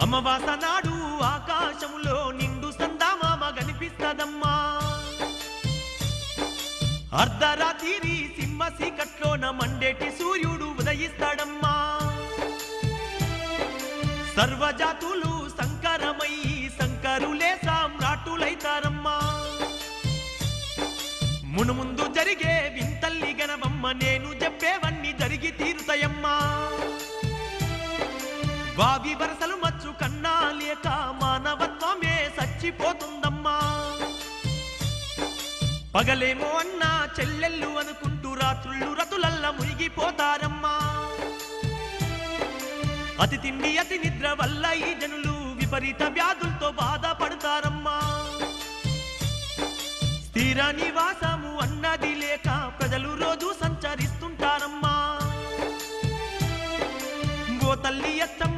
అమావాస నాడు ఆకాశములో నిండు సందామామ కనిపిస్తదమ్మా. అర్ధరాత్రి సింహ సీకట్లోన మండేటి సూర్యుడు ఉదయిస్తాడమ్మా. సర్వజాతులు సంకరమయ్యి శంకరులే సామ్రాటులైతారమ్మా. మునుముందు జరిగే వింతల్లి గనవమ్మ, నేను చెప్పేవన్నీ జరిగి తీరుతాయమ్మా. వావి వరసలు మచ్చు కన్నా లేక మానవత్వమే చచ్చిపోతుందమ్మా. పగలేమో అన్నా చెల్లెళ్ళు అనుకుంటూ రాత్రుళ్ళు రతులల్ల మునిగిపోతారమ్మా. అతి తిండి అతి నిద్ర వల్ల ఈ జనులు విపరీత వ్యాధులతో బాధపడతారమ్మా. స్థిర నివాసము అన్నది లేక ప్రజలు రోజు సంచరిస్తుంటారమ్మా. ఓ తల్లి అచ్చమ్మ